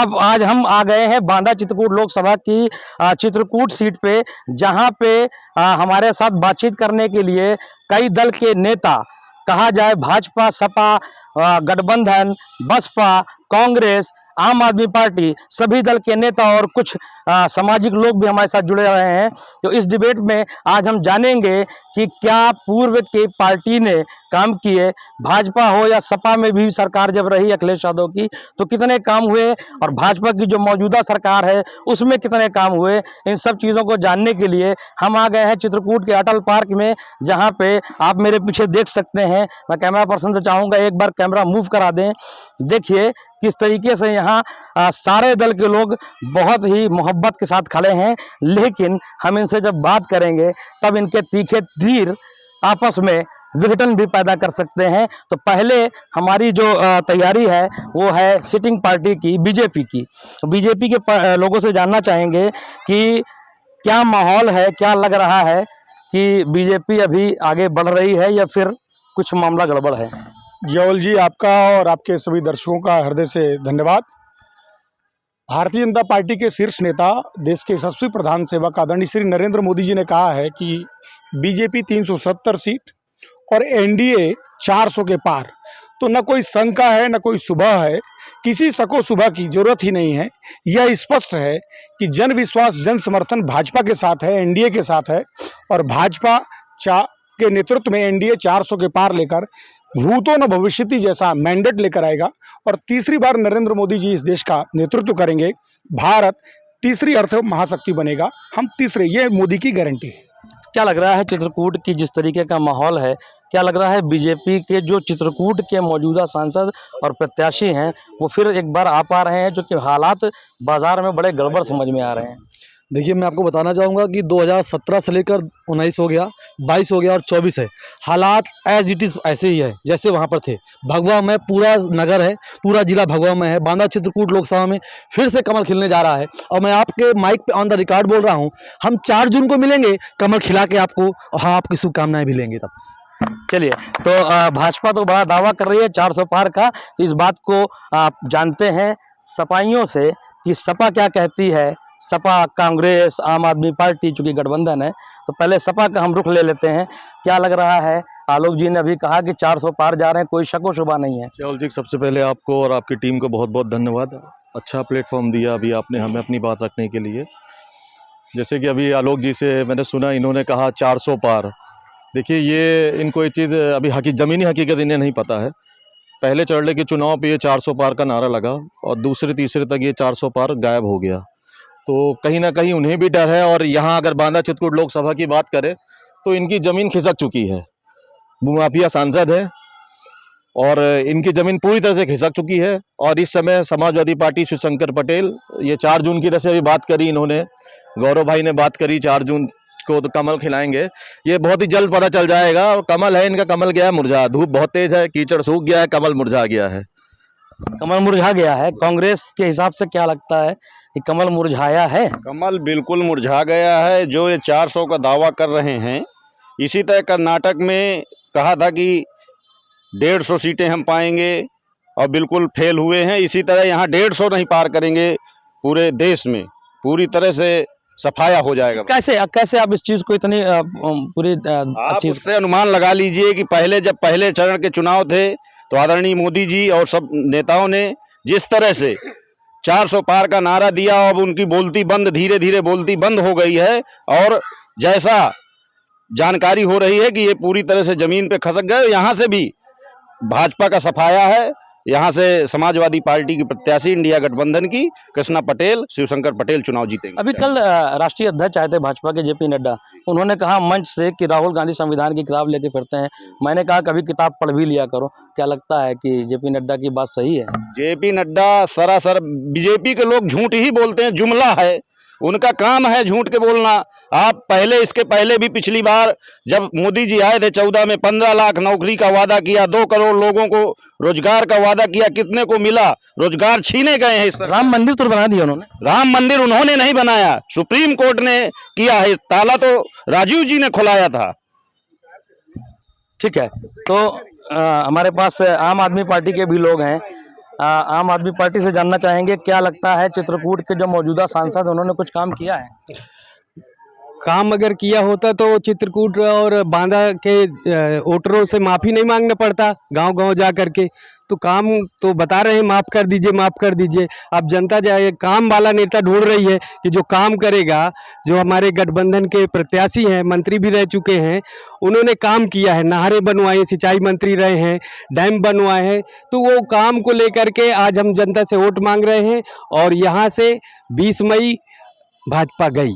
अब आज हम आ गए हैं बांदा चित्रकूट लोकसभा की चित्रकूट सीट पे, जहां पे हमारे साथ बातचीत करने के लिए कई दल के नेता, कहा जाए भाजपा, सपा, गठबंधन, बसपा, कांग्रेस, आम आदमी पार्टी, सभी दल के नेता और कुछ सामाजिक लोग भी हमारे साथ जुड़े रहे हैं। तो इस डिबेट में आज हम जानेंगे कि क्या पूर्व के पार्टी ने काम किए, भाजपा हो या सपा में भी सरकार जब रही अखिलेश यादव की तो कितने काम हुए, और भाजपा की जो मौजूदा सरकार है उसमें कितने काम हुए। इन सब चीज़ों को जानने के लिए हम आ गए हैं चित्रकूट के अटल पार्क में, जहां पे आप मेरे पीछे देख सकते हैं। मैं कैमरा पर्सन से चाहूँगा एक बार कैमरा मूव करा दें। देखिए किस तरीके से यहाँ सारे दल के लोग बहुत ही मोहब्बत के साथ खड़े हैं, लेकिन हम इनसे जब बात करेंगे तब इनके तीखे तीर आपस में विघटन भी पैदा कर सकते हैं। तो पहले हमारी जो तैयारी है वो है सिटिंग पार्टी की, बीजेपी की। बीजेपी के लोगों से जानना चाहेंगे कि क्या माहौल है, क्या लग रहा है कि बीजेपी अभी आगे बढ़ रही है या फिर कुछ मामला गड़बड़ है। जयवल जी, आपका और आपके सभी दर्शकों का हृदय से धन्यवाद। भारतीय जनता पार्टी के शीर्ष नेता, देश के यशस्वी प्रधान सेवक आदरणीय श्री नरेंद्र मोदी जी ने कहा है कि बीजेपी 370 सीट और एनडीए 400 के पार। तो न कोई शंका है न कोई सुबह है, किसी शको सुबह की जरूरत ही नहीं है। यह स्पष्ट है कि जन विश्वास, जन समर्थन भाजपा के साथ है, एनडीए के साथ है, और भाजपा के नेतृत्व में एनडीए 400 के पार लेकर भूतो न भविष्यति जैसा मैंडेट लेकर आएगा और तीसरी बार नरेंद्र मोदी जी इस देश का नेतृत्व करेंगे। भारत तीसरी अर्थ महाशक्ति बनेगा। हम तीसरे, ये मोदी की गारंटी है। क्या लग रहा है चित्रकूट की जिस तरीके का माहौल है, क्या लग रहा है बीजेपी के जो चित्रकूट के मौजूदा सांसद और प्रत्याशी हैं वो फिर एक बार आ पा रहे हैं, जो कि हालात बाजार में बड़े गड़बड़ समझ में आ रहे हैं। देखिए, मैं आपको बताना चाहूँगा कि 2017 से लेकर 19 हो गया, 22 हो गया और 24 है। हालात एज इट इज़ ऐसे ही है जैसे वहाँ पर थे। भगवा में पूरा नगर है, पूरा जिला भगवा में है। बांदा चित्रकूट लोकसभा में फिर से कमल खिलने जा रहा है, और मैं आपके माइक पे ऑन द रिकॉर्ड बोल रहा हूँ, हम 4 जून को मिलेंगे कमल खिला के आपको, और हाँ, आपकी शुभकामनाएं भी लेंगे तब। चलिए, तो भाजपा तो बड़ा दावा कर रही है 400 पार का, तो इस बात को आप जानते हैं सपाइयों से कि सपा क्या कहती है। सपा, कांग्रेस, आम आदमी पार्टी चूंकि गठबंधन है, तो पहले सपा का हम रुख ले लेते हैं। क्या लग रहा है? आलोक जी ने अभी कहा कि 400 पार जा रहे हैं, कोई शक व शुबा नहीं है। जयवल जी, सबसे पहले आपको और आपकी टीम को बहुत बहुत धन्यवाद। अच्छा प्लेटफॉर्म दिया अभी आपने हमें अपनी बात रखने के लिए। जैसे कि अभी आलोक जी से मैंने सुना, इन्होंने कहा 400 पार। देखिए, ये इनको ये चीज़ अभी ज़मीनी हकीकत इन्हें नहीं पता है। पहले चढ़ने के चुनाव पे ये 400 पार का नारा लगा और दूसरे तीसरे तक ये 400 पार गायब हो गया। तो कहीं ना कहीं उन्हें भी डर है। और यहाँ अगर बांदा चित्रकूट लोकसभा की बात करें तो इनकी ज़मीन खिसक चुकी है। भूमाफिया सांसद है और इनकी ज़मीन पूरी तरह से खिसक चुकी है। और इस समय समाजवादी पार्टी शिवशंकर पटेल, ये 4 जून की जैसे अभी बात करी इन्होंने, गौरव भाई ने बात करी 4 जून को तो कमल खिलाएंगे। ये बहुत ही जल्द पता चल जाएगा। और कमल है इनका, कमल गया है मुरझा। धूप बहुत तेज है, कीचड़ सूख गया है, कमल मुरझा गया है। कमल मुरझा गया है। कांग्रेस के हिसाब से क्या लगता है कि कमल मुरझाया है? कमल बिल्कुल मुरझा गया है। जो ये 400 का दावा कर रहे हैं, इसी तरह कर्नाटक में कहा था कि 150 सीटें हम पाएंगे और बिल्कुल फेल हुए हैं। इसी तरह यहाँ 150 नहीं पार करेंगे, पूरे देश में पूरी तरह से सफाया हो जाएगा। कैसे आप इस चीज़ को इतनी पूरी आप उससे अनुमान लगा लीजिए कि जब पहले चरण के चुनाव थे तो आदरणीय मोदी जी और सब नेताओं ने जिस तरह से 400 पार का नारा दिया, अब उनकी बोलती बंद, धीरे धीरे बोलती बंद हो गई है। और जैसा जानकारी हो रही है कि ये पूरी तरह से जमीन पे खसक गए। यहाँ से भी भाजपा का सफाया है। यहाँ से समाजवादी पार्टी की प्रत्याशी इंडिया गठबंधन की कृष्णा पटेल, शिवशंकर पटेल चुनाव जीतेंगे। अभी कल राष्ट्रीय अध्यक्ष आए थे भाजपा के जेपी नड्डा, उन्होंने कहा मंच से कि राहुल गांधी संविधान की किताब लेके फिरते हैं। मैंने कहा कभी किताब पढ़ भी लिया करो। क्या लगता है कि जेपी नड्डा की बात सही है? जेपी नड्डा सरासर बीजेपी के लोग झूठ ही बोलते हैं, जुमला है उनका काम है झूठ के बोलना। आप इसके पहले भी पिछली बार जब मोदी जी आए थे 14 में 15 लाख नौकरी का वादा किया, 2 करोड़ लोगों को रोजगार का वादा किया, कितने को मिला? रोजगार छीने गए हैं। राम मंदिर तो बना दिया उन्होंने। राम मंदिर उन्होंने नहीं बनाया, सुप्रीम कोर्ट ने किया है। ताला तो राजीव जी ने खुलाया था। ठीक है, तो हमारे पास आम आदमी पार्टी के भी लोग हैं। आम आदमी पार्टी से जानना चाहेंगे, क्या लगता है चित्रकूट के जो मौजूदा सांसद उन्होंने कुछ काम किया है? काम अगर किया होता तो चित्रकूट और बांदा के वोटरों से माफ़ी नहीं मांगना पड़ता गांव-गांव जा करके। तो काम तो बता रहे हैं माफ़ कर दीजिए, माफ़ कर दीजिए। अब जनता जाए काम वाला नेता ढूंढ रही है कि जो काम करेगा, जो हमारे गठबंधन के प्रत्याशी हैं, मंत्री भी रह चुके हैं, उन्होंने काम किया है, नहरें बनवाई, सिंचाई मंत्री रहे हैं, डैम बनवाए हैं। तो वो काम को लेकर के आज हम जनता से वोट मांग रहे हैं और यहाँ से 20 मई भाजपा गई।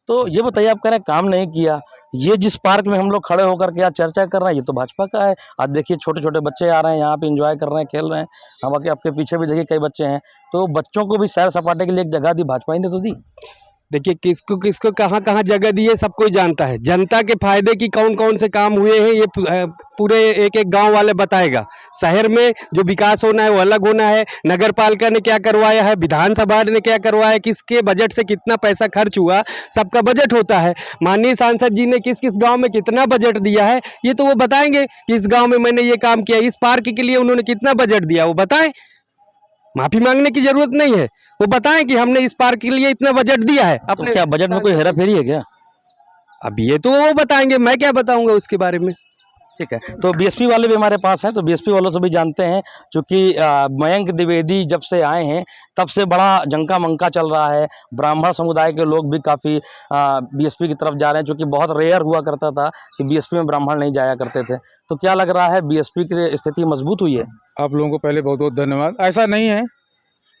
तो ये बताइए, आप कह रहे हैं काम नहीं किया, ये जिस पार्क में हम लोग खड़े होकर के आज चर्चा कर रहे हैं ये तो भाजपा का है। आज देखिए छोटे छोटे बच्चे आ रहे हैं यहाँ पे, एंजॉय कर रहे हैं, खेल रहे हैं। हम आपके पीछे भी देखिए कई बच्चे हैं, तो बच्चों को भी सैर सपाटे के लिए एक जगह दी, भाजपा ही ने तो दी। देखिए किसको किसको कहाँ कहाँ जगह दी है सब कोई जानता है। जनता के फायदे की कौन कौन से काम हुए हैं ये पूरे एक एक गांव वाले बताएगा। शहर में जो विकास होना है वो अलग होना है। नगर पालिका ने क्या करवाया है, विधानसभा ने क्या करवाया है, किसके बजट से कितना पैसा खर्च हुआ, सबका बजट होता है। माननीय सांसद जी ने किस किस गाँव में कितना बजट दिया है ये तो वो बताएंगे कि इस गाँव में मैंने ये काम किया, इस पार्क के लिए उन्होंने कितना बजट दिया वो बताएं। माफी मांगने की जरूरत नहीं है, वो बताएं कि हमने इस पार्क के लिए इतना बजट दिया है। अपने तो क्या बजट में कोई हेरा फेरी है क्या? अब ये तो वो बताएंगे, मैं क्या बताऊंगा उसके बारे में। ठीक है, तो बीएसपी वाले भी हमारे पास हैं, तो बीएसपी वालों से भी जानते हैं, क्योंकि मयंक द्विवेदी जब से आए हैं तब से बड़ा जंका मंका चल रहा है। ब्राह्मण समुदाय के लोग भी काफ़ी बीएसपी की तरफ जा रहे हैं, क्योंकि बहुत रेयर हुआ करता था कि बीएसपी में ब्राह्मण नहीं जाया करते थे। तो क्या लग रहा है, बीएसपी की स्थिति मजबूत हुई है? आप लोगों को पहले बहुत बहुत धन्यवाद। ऐसा नहीं है,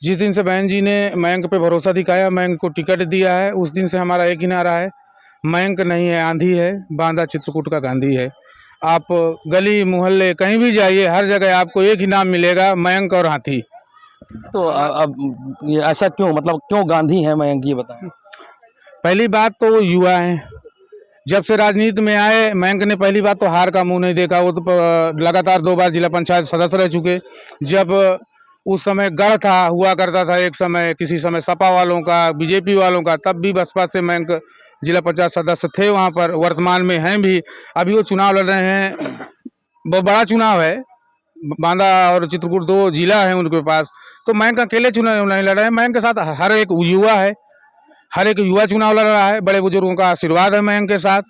जिस दिन से बहन जी ने मयंक पे भरोसा दिखाया, मयंक को टिकट दिया है, उस दिन से हमारा एक ही नारा है, मयंक नहीं है आंधी है, बांदा चित्रकूट का गांधी है। आप गली मोहल्ले कहीं भी जाइए, हर जगह आपको एक ही नाम मिलेगा, मयंक और हाथी। तो अब ये ऐसा क्यों, मतलब क्यों गांधी है मयंक, ये बताएं। पहली बात तो वो युवा हैं, जब से राजनीति में आए मयंक ने पहली बात तो हार का मुंह नहीं देखा। वो तो लगातार 2 बार जिला पंचायत सदस्य रह चुके। जब उस समय गढ़ था, हुआ करता था एक समय, किसी समय सपा वालों का, बीजेपी वालों का, तब भी बसपा से मयंक जिला पंचायत सदस्य थे वहाँ पर, वर्तमान में हैं भी। अभी वो चुनाव लड़ रहे हैं, बहुत बड़ा चुनाव है, बांदा और चित्रकूट 2 जिला हैं उनके पास। तो मयंक अकेले चुनाव नहीं लड़ रहे हैं, मयंक के साथ हर एक युवा है, हर एक युवा चुनाव लड़ रहा है। बड़े बुजुर्गों का आशीर्वाद है मयंक के साथ।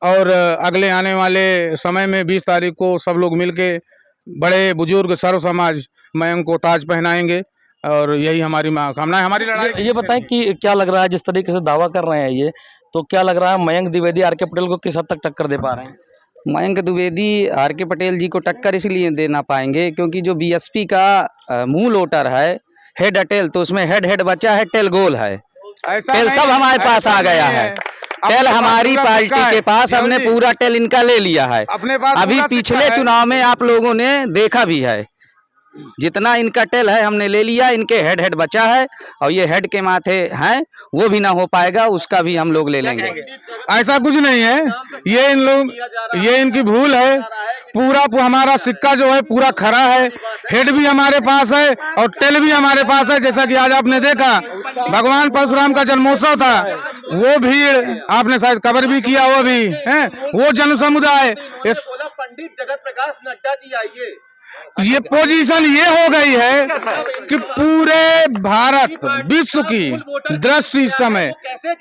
और अगले आने वाले समय में 20 तारीख को सब लोग मिलके, बड़े बुजुर्ग सर्व समाज मयंक को ताज पहनाएंगे, और यही हमारी कामना है। हमारी लड़ाई ये बताएं कि क्या लग रहा है, जिस तरीके से दावा कर रहे हैं ये, तो क्या लग रहा है मयंक द्विवेदी आर के पटेल को किस हद तक टक्कर दे पा रहे हैं? मयंक द्विवेदी आर के पटेल जी को टक्कर इसलिए दे ना पाएंगे क्योंकि जो बीएसपी का मूल वोटर है, हेड अटेल, तो उसमें हेड बचा है, टेल गोल है। टेल सब हमारे पास आ गया है। टेल हमारी पार्टी के पास, हमने पूरा टेल इनका ले लिया है। अभी पिछले चुनाव में आप लोगों ने देखा भी है, जितना इनका टेल है हमने ले लिया, इनके हेड बचा है, और ये हेड के माथे हैं, वो भी ना हो पाएगा, उसका भी हम लोग ले लेंगे। ऐसा कुछ नहीं है, ये इन लोग, ये इनकी भूल है। पूरा हमारा सिक्का जो है पूरा खरा है, हेड भी हमारे पास है और टेल भी हमारे पास है। जैसा कि आज आपने देखा भगवान परशुराम का जन्मोत्सव था, वो भीड़ आपने शायद कवर भी किया, वो भी है, वो जन समुदाय, पंडित जगत प्रकाश नड्डा जी आइए। ये पोजीशन ये हो गई है कि पूरे भारत विश्व की दृष्टि इस समय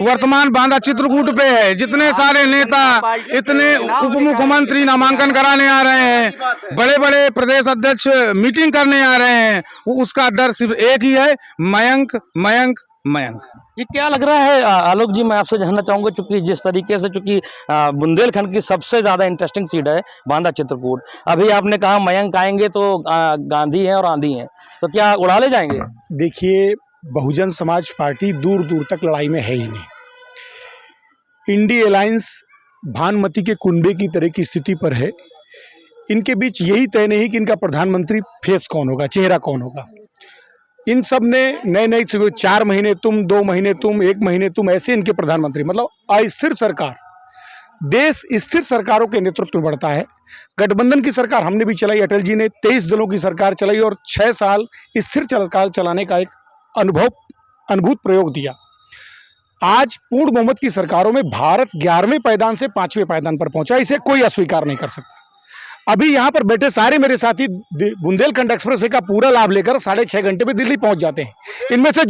वर्तमान बांदा चित्रकूट पे है। जितने सारे नेता, इतने उप मुख्यमंत्री नामांकन कराने आ रहे हैं, बड़े बड़े प्रदेश अध्यक्ष मीटिंग करने आ रहे हैं, उसका डर सिर्फ एक ही है, मयंक मयंक मयंक। ये क्या लग रहा है आलोक जी, मैं आपसे जानना चाहूंगा, चूंकि जिस तरीके से, चूंकि बुंदेलखंड की सबसे ज्यादा इंटरेस्टिंग सीट है बांदा चित्रकूट, अभी आपने कहा मयंक आएंगे तो गांधी हैं और आंधी हैं, तो क्या उड़ा ले जाएंगे? देखिए, बहुजन समाज पार्टी दूर दूर तक लड़ाई में है ही नहीं। इंडी अलायंस भानुमति के कुंबे की तरह की स्थिति पर है। इनके बीच यही तय नहीं कि इनका प्रधानमंत्री फेस कौन होगा, चेहरा कौन होगा। इन सब ने नए नए 4 महीने तुम, 2 महीने तुम, 1 महीने तुम, ऐसे इनके प्रधानमंत्री, मतलब अस्थिर सरकार। देश स्थिर सरकारों के नेतृत्व में बढ़ता है। गठबंधन की सरकार हमने भी चलाई, अटल जी ने 23 दलों की सरकार चलाई और 6 साल स्थिर सरकार चलाने का एक अनुभूत प्रयोग दिया। आज पूर्ण बहुमत की सरकारों में भारत 11वें पायदान से 5वें पायदान पर पहुंचा, इसे कोई अस्वीकार नहीं कर सकता। अभी यहाँ पर बैठे सारे मेरे साथी बुंदेलखंड एक्सप्रेस का पूरा लाभ लेकर 6.5 घंटे में दिल्ली पहुंच जाते हैं। इनमें से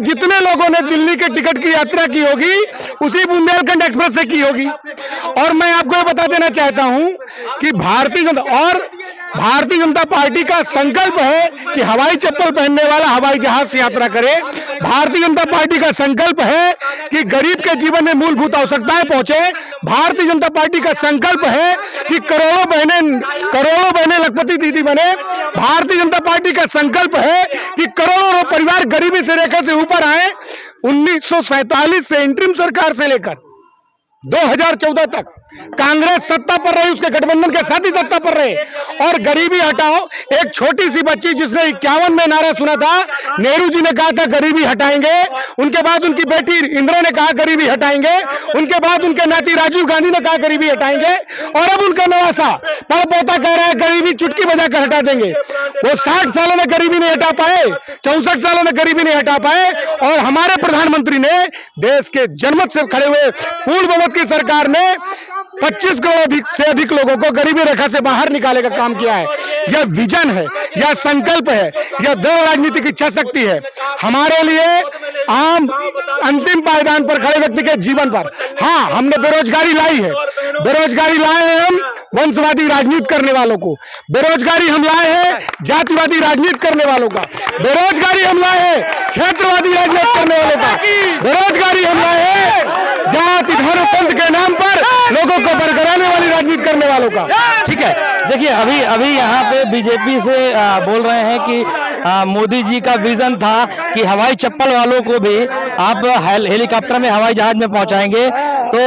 जितने लोगों ने दिल्ली के टिकट की यात्रा की होगी उसी बुंदेलखंड एक्सप्रेस से की होगी। और मैं आपको ये बता देना चाहता हूं कि भारतीय जनता पार्टी का संकल्प है कि हवाई चप्पल पहनने वाला हवाई जहाज से यात्रा करे। भारतीय जनता पार्टी का संकल्प है कि गरीब के जीवन में मूलभूत आवश्यकताएं पहुंचे। भारतीय जनता पार्टी का संकल्प है कि करोड़ों बहनें लखपति दीदी बने। भारतीय जनता पार्टी का संकल्प है कि करोड़ों परिवार गरीबी से रेखा से ऊपर आए। 1947 से इंटरिम सरकार से लेकर 2014 तक कांग्रेस सत्ता पर रही, उसके गठबंधन के साथ ही सत्ता पर रहे। और गरीबी हटाओ, एक छोटी सी बच्ची जिसने 51 में नारा सुना था, नेहरू जी ने कहा था गरीबी हटाएंगे, उनके बाद उनकी बेटी इंदिरा ने कहा गरीबी हटाएंगे, उनके बाद उनके नाती राजीव गांधी ने कहा गरीबी हटाएंगे, और अब उनका नवासा पड़पोता कह रहा है गरीबी चुटकी बजाकर हटा देंगे। वो 60 सालों में गरीबी नहीं हटा पाए, 64 सालों में गरीबी नहीं हटा पाए, और हमारे प्रधानमंत्री ने देश के जनमत से खड़े हुए पूर्ण बहुमत की सरकार ने 25 करोड़ से अधिक लोगों को गरीबी रेखा से बाहर निकाले का काम किया है। यह विजन है, यह संकल्प है, यह दृढ़ राजनीतिक इच्छा शक्ति है हमारे लिए आम अंतिम पायदान पर खड़े व्यक्ति के जीवन पर। हाँ, हमने बेरोजगारी लाई है, बेरोजगारी लाए हैं हम वंशवादी राजनीति करने वालों को, बेरोजगारी हम लाए हैं जातिवादी राजनीति करने वालों का, बेरोजगारी हम लाए हैं क्षेत्रवादी राजनीति करने वालों का, बेरोजगारी हम लाए हैं जाति धर्म पंथ के नाम पर लोगों को बरकराने वाली राजनीति करने वालों का। ठीक है, देखिए अभी यहाँ पे बीजेपी से बोल रहे हैं कि मोदी जी का विजन था कि हवाई चप्पल वालों को भी आप हेलीकॉप्टर में हवाई जहाज में पहुंचाएंगे। तो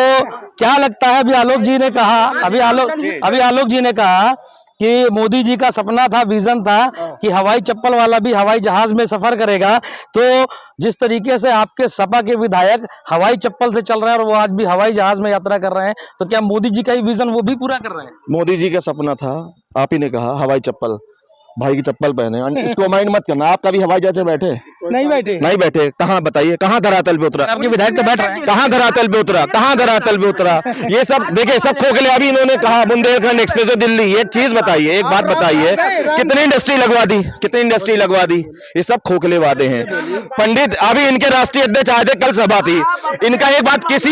क्या लगता है, अभी आलोक जी ने कहा कि मोदी जी का सपना था, विजन था कि हवाई चप्पल वाला भी हवाई जहाज में सफर करेगा। तो जिस तरीके से आपके सपा के विधायक हवाई चप्पल से चल रहे हैं और वो आज भी हवाई जहाज में यात्रा कर रहे हैं, तो क्या मोदी जी का ही विजन वो भी पूरा कर रहे हैं? मोदी जी का सपना था, आप ही ने कहा हवाई चप्पल, भाई की चप्पल पहने, इसको माइंड मत करना। आप कभी हवाई जहाज में बैठे? नहीं बैठे। कहाँ बताइए, कहाँ धरातल पे उतरा? आपके विधायक तो बैठ रहे हैं। कहाँ धरातल पे उतरा? ये सब देखिए, सब खोखले। अभी इन्होंने कहा बुंदेलखंड एक्सप्रेस दिल्ली। एक चीज बताइए, एक बात बताइए, कितनी इंडस्ट्री लगवा दी? ये सब खोखले वादे हैं। पंडित अभी इनके राष्ट्रीय अध्यक्ष आए थे, कल सभा थी। इनका एक बात, किसी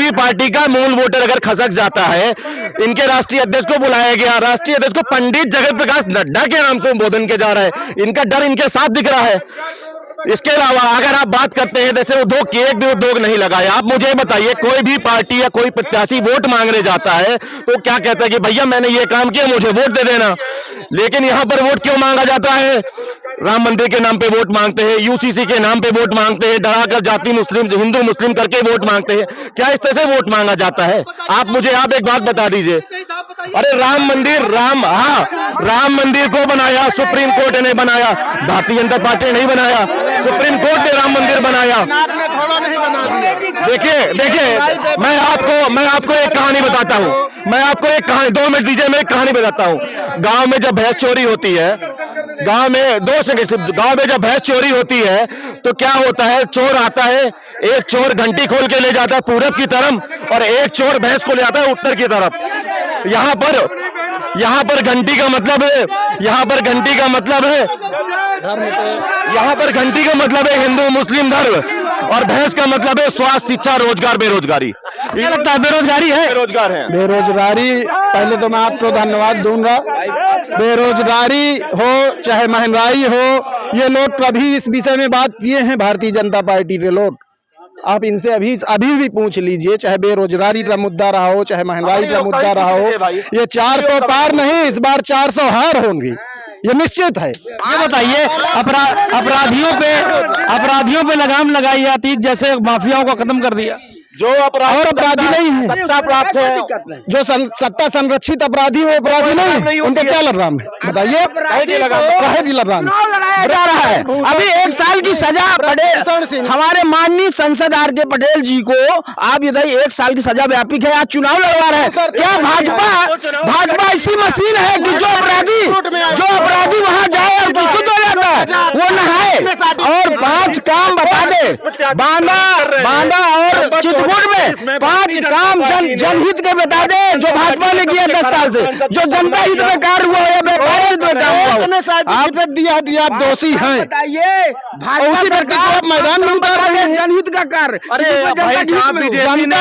भी पार्टी का मूल वोटर अगर खसक जाता है, इनके राष्ट्रीय अध्यक्ष को बुलाया गया, राष्ट्रीय अध्यक्ष को पंडित जगत प्रकाश नड्डा के नाम से संबोधन किया जा रहा है। इनका डर इनके साथ दिख रहा है। इसके अलावा अगर आप बात करते हैं जैसे उद्योग की, एक भी उद्योग नहीं लगाया। आप मुझे बताइए, कोई भी पार्टी या कोई प्रत्याशी वोट मांगने जाता है तो क्या कहता है कि भैया मैंने ये काम किया, मुझे वोट दे देना। लेकिन यहाँ पर वोट क्यों मांगा जाता है? राम मंदिर के नाम पे वोट मांगते हैं, यूसीसी के नाम पे वोट मांगते हैं, डराकर जाति हिंदू मुस्लिम करके वोट मांगते हैं। क्या इस तरह से वोट मांगा जाता है? आप एक बात बता दीजिए। अरे राम मंदिर को बनाया सुप्रीम कोर्ट ने बनाया, भारतीय जनता पार्टी ने नहीं बनाया, सुप्रीम कोर्ट ने राम मंदिर बनाया। देखिए मैं आपको एक कहानी बताता हूँ। 2 मिनट दीजिए, मैं एक कहानी बताता हूँ। गांव में जब भैंस चोरी होती है, गांव में जब भैंस चोरी होती है तो क्या होता है? चोर आता है, एक चोर घंटी खोल के ले जाता है पूरब की तरफ और एक चोर भैंस को ले आता है उत्तर की तरफ। यहाँ पर घंटी का मतलब है हिंदू मुस्लिम धर्म, और भैंस का मतलब है स्वास्थ्य, शिक्षा, रोजगार, बेरोजगारी। क्या लगता है बेरोजगारी है? बेरोजगारी, पहले तो मैं आपको धन्यवाद दूंगा। बेरोजगारी हो चाहे महंगाई हो, ये लोग कभी इस विषय में बात किए हैं भारतीय जनता पार्टी के लोग? आप इनसे अभी भी पूछ लीजिए, चाहे बेरोजगारी का मुद्दा रहा हो, चाहे महंगाई का मुद्दा रहा हो। ये 400 पार नहीं, इस बार 400 हार होंगी, ये निश्चित है। ये बताइए, अपराधियों पे लगाम लगाई जाती, जैसे माफियाओं को खत्म कर दिया। जो अपराधी नहीं है, सत्ता प्राप्त है, जो सत्ता संरक्षित अपराधी वो अपराधी नहीं, उनको क्या लगाम है? बताइए, काहे लगाम जा रहा है? अभी 1 साल की सजा पटेल, हमारे माननीय सांसद आर.के. पटेल जी को आप बताइए, 1 साल की सजा व्यापक है, आज चुनाव लड़वा रहे हैं। क्या भाजपा ऐसी मशीन है कि जो अपराधी वहां जाए और प्रस्तुत हो जाता वो नहाए और 5 काम बता दे। बांदा और चित्रकूट में 5 काम जनहित के बता दे जो भाजपा ने किया 10 साल से, जो जनता हित में कार्य हुआ या व्यापारी हित में काम हुआ। आप दिया आप दोषी हैं, उसी धरती को आप मैदान में उतार रहे हैं। जनहित का कार्य,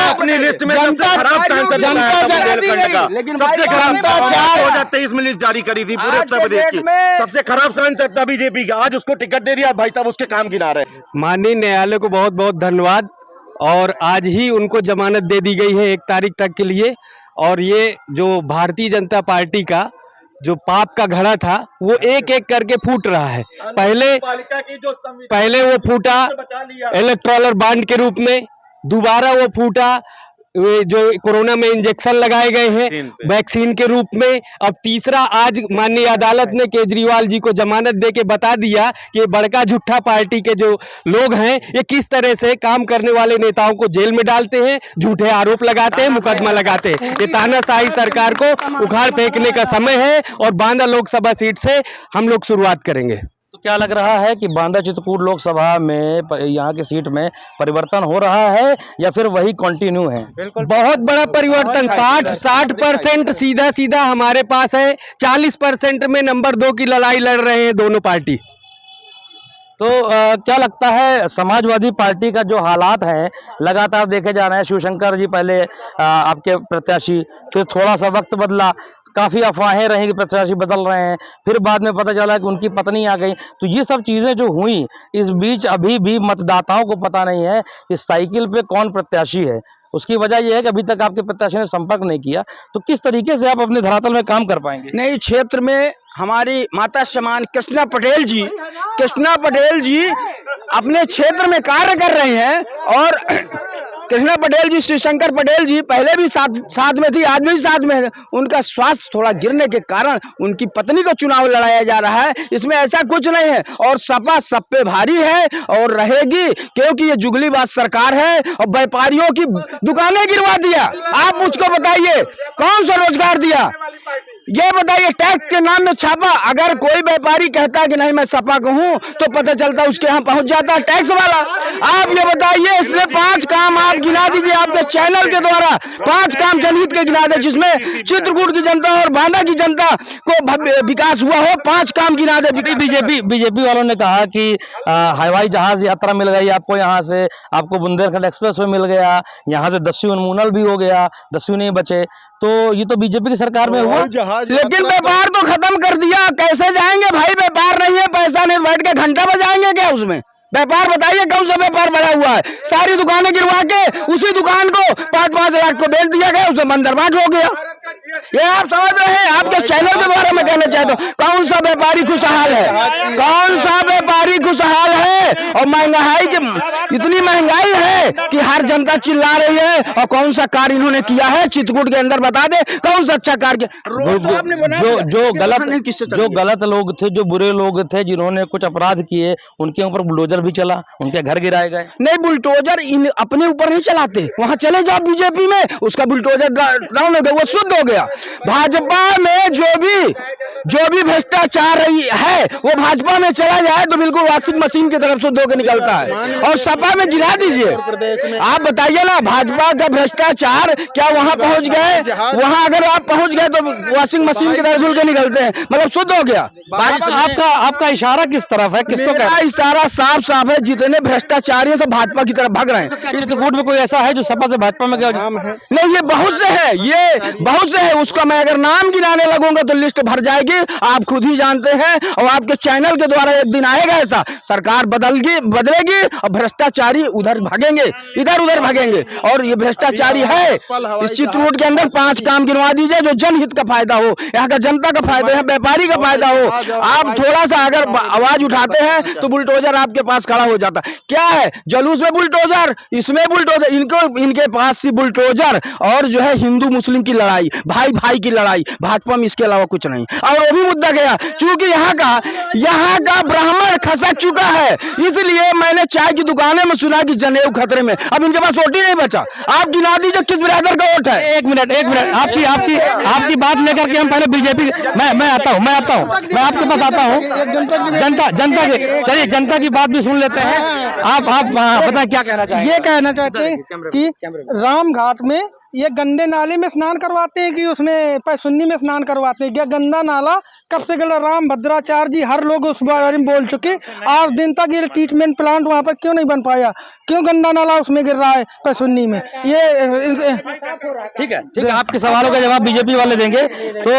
अपनी लिस्ट में सबसे खराब 2023 में लिस्ट जारी करी थी पूरे उत्तर प्रदेश की, सबसे खराब सांसद था बीजेपी का, आज उसको टिकट दे दिया, भाई साहब उसके काम गिना रहे हैं। माननीय न्यायालय को बहुत बहुत धन्यवाद। और आज ही उनको जमानत दे दी गई है 1 तारीख तक के लिए। और ये जो भारतीय जनता पार्टी का जो पाप का घड़ा था वो एक एक करके फूट रहा है। पहले वो फूटा इलेक्टोरल बॉन्ड के रूप में, दोबारा वो फूटा जो कोरोना में इंजेक्शन लगाए गए हैं वैक्सीन के रूप में, अब तीसरा आज माननीय अदालत ने केजरीवाल जी को जमानत दे के बता दिया कि ये बड़का झूठा पार्टी के जो लोग हैं ये किस तरह से काम करने वाले नेताओं को जेल में डालते हैं, झूठे आरोप लगाते हैं, मुकदमा लगाते हैं। ये तानाशाही सरकार को उखाड़ फेंकने का समय है और बांदा लोकसभा सीट से हम लोग शुरुआत करेंगे। तो क्या लग रहा है कि बांदा चित्रकूट लोकसभा में यहाँ की सीट में परिवर्तन हो रहा है या फिर वही कंटिन्यू है? बहुत बड़ा परिवर्तन, 60% सीधा सीधा हमारे पास है, 40% में नंबर 2 की लड़ाई लड़ रहे हैं दोनों पार्टी। तो क्या लगता है समाजवादी पार्टी का जो हालात हैं लगातार देखे जा रहे हैं, शिवशंकर जी पहले आपके प्रत्याशी, फिर थोड़ा सा वक्त बदला, काफ़ी अफवाहें रहीं कि प्रत्याशी बदल रहे हैं, फिर बाद में पता चला कि उनकी पत्नी आ गई। तो ये सब चीज़ें जो हुई, इस बीच अभी भी मतदाताओं को पता नहीं है कि साइकिल पे कौन प्रत्याशी है। उसकी वजह यह है कि अभी तक आपके प्रत्याशी ने संपर्क नहीं किया। तो किस तरीके से आप अपने धरातल में काम कर पाएंगे? नहीं, क्षेत्र में हमारी माता समान कृष्णा पटेल जी अपने क्षेत्र में कार्य कर रहे हैं। और कृष्णा पटेल जी, शिवशंकर पटेल जी पहले भी साथ में थी, आज भी साथ में है। उनका स्वास्थ्य थोड़ा गिरने के कारण उनकी पत्नी को चुनाव लड़ाया जा रहा है, इसमें ऐसा कुछ नहीं है। और सपा सब पे भारी है और रहेगी, क्योंकि ये जुगलीबाज सरकार है और व्यापारियों की दुकानें गिरवा दिया। आप मुझको बताइए कौन सा रोजगार दिया, ये बताइए। टैक्स के नाम में छापा, अगर कोई व्यापारी कहता कि नहीं मैं सपा का हूं तो पता चलता उसके यहाँ पहुंच जाता टैक्स वाला। आप ये बताइए, इसने 5 काम आप गिना दीजिए आपके चैनल के द्वारा, 5 काम जनहित के गिना दे जिसमें चित्रकूट की जनता और बांदा की जनता को विकास हुआ हो। 5 काम गिना दे। बीजेपी वालों ने कहा कि हवाई जहाज यात्रा मिल गई आपको, यहाँ से आपको बुंदेलखंड एक्सप्रेस वे मिल गया, यहाँ से दस्यू उन्मूलन भी हो गया, दस्यू नहीं बचे। तो ये तो बीजेपी की सरकार में हुआ, लेकिन व्यापार तो खत्म कर दिया। कैसे जाएंगे भाई, व्यापार नहीं है, पैसा नहीं, बैठ के घंटा बजाएंगे क्या उसमें? व्यापार बताइए कौन सा व्यापार बढ़ा हुआ है? सारी दुकानें गिरवा के उसी दुकान को 5-5 लाख को बेच दिया गया, उसमें मंदरबाट हो गया। ये आप समझ रहे हैं? आपके चैनल के द्वारा मैं कहना चाहता हूँ, कौन सा व्यापारी खुशहाल है? कौन सा व्यापारी खुशहाल है? और महंगाई की इतनी महंगाई है कि हर जनता चिल्ला रही है। और कौन सा कार्य इन्होंने किया है चित्रकूट के अंदर, बता दे कौन सा अच्छा कार्य? जो गलत लोग थे, जो बुरे लोग थे, जिन्होंने कुछ अपराध किए, उनके ऊपर बुलडोजर भी चला, उनके घर गिराए गए। नहीं, बुलडोजर अपने ऊपर नहीं चलाते, वहां चले जाओ बीजेपी में, उसका बुलडोजर डाउन हो गया, वो शुद्ध हो गया। भाजपा में जो भी भ्रष्टाचार है वो भाजपा में चला जाए तो बिल्कुल वॉशिंग मशीन की तरफ शुद्ध होकर निकलता है। और सपा में गिरा दीजिए, आप बताइए ना, भाजपा का भ्रष्टाचार क्या वहां पहुंच गए? वहां अगर आप पहुंच गए तो वॉशिंग मशीन की तरफ धुल के निकलते हैं, मतलब शुद्ध हो गया। आपका इशारा किस तरफ है? किसको मेरा इशारा साफ साफ है, जितने भ्रष्टाचारी सब भाजपा की तरफ भाग रहे हैं। चित्रकूट में कोई ऐसा है जो सपा से भाजपा में गया? नहीं, ये बहुत से है, ये बहुत से है। उसका मैं अगर नाम गिनाने लगूंगा तो लिस्ट भर जाएगी, आप खुद ही जानते हैं। और आपके चैनल के द्वारा एक दिन आएगा ऐसा, सरकार बदलेगी और भ्रष्टाचारी उधर भागेंगे, इधर उधर भागेंगे। और ये भ्रष्टाचारी है। इस चित्रकूट के अंदर 5 काम गिनवा दीजिए जो जनहित का फायदा हो, यहाँ का जनता का फायदा है, व्यापारी का फायदा हो। आप थोड़ा सा अगर आवाज उठाते हैं तो बुलडोजर आपके पास खड़ा हो जाता। क्या है, जुलूस में बुलडोजर, इसमें बुलडोजर, इनके पास सी बुलडोजर और जो है हिंदू मुस्लिम की लड़ाई, भाई भाई की लड़ाई, भाजपा में इसके अलावा कुछ नहीं। और वो भी मुद्दा गया, क्योंकि यहाँ का ब्राह्मण खसक चुका है। इसलिए मैंने चाय की दुकानें में सुना कि जनेऊ खतरे में, अब इनके पास वोट ही नहीं बचा। आप गिना दीजिए किस बिरादर का वोट है। एक मिनट आपकी बात लेकर के हम पहले बीजेपी मैं आता हूँ मैं आपके पास आता हूँ। जनता के चलिए जनता की बात भी सुन लेते हैं। आप बताएं क्या कहना चाहेंगे। ये कहना चाहते हैं कि राम घाट में ये गंदे नाले में स्नान करवाते हैं कि उसमें पैसुन्नी में स्नान करवाते हैं। क्या गंदा नाला कब से गला? राम भद्राचार्य जी हर लोग उस बारे में बोल चुके। 8 दिन तक ये ट्रीटमेंट प्लांट वहाँ पर क्यों नहीं बन पाया? क्यों गंदा नाला उसमें गिर रहा है पैसुन्नी में? ये ठीक है आपके सवालों का जवाब बीजेपी वाले देंगे। तो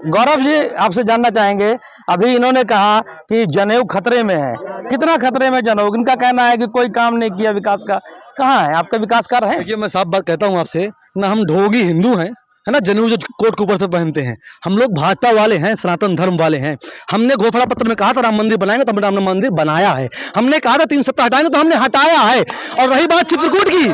गौरव जी आपसे जानना चाहेंगे, अभी इन्होंने कहा कि जनेऊ खतरे में है, कितना खतरे में जनेऊ? इनका कहना है कि कोई काम नहीं किया विकास का। कहाँ है आपका विकास कार्य है? देखिए मैं साफ बात कहता हूँ आपसे ना, हम ढोगी हिंदू हैं, है ना, जनेऊ जो कोट के ऊपर से पहनते हैं। हम लोग भाजपा वाले हैं, सनातन धर्म वाले हैं। हमने घोषणा पत्र में कहा था राम मंदिर बनाएंगे, तो हमने राम मंदिर बनाया है। हमने कहा था 3 सप्ताह हटाएंगे, तो हमने हटाया है। और रही बात चित्रकूट की,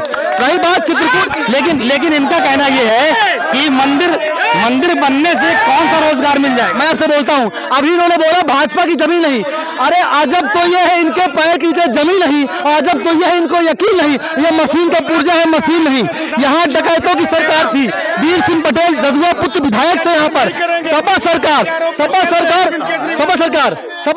लेकिन इनका कहना यह है कि मंदिर बनने से कौन सा रोजगार मिल जाए। मैं आपसे बोलता हूँ, अभी इन्होंने बोला भाजपा की जमीन नहीं। अरे अजब तो यह है इनके पैर की जमीन नहीं, अजब तो यह है इनको यकीन नहीं। ये मशीन का पुर्जा है, मशीन नहीं। यहाँ डकैतों की सरकार थी, वीर सिंह पटेल ददुआ पुत्र विधायक थे यहाँ पर। सपा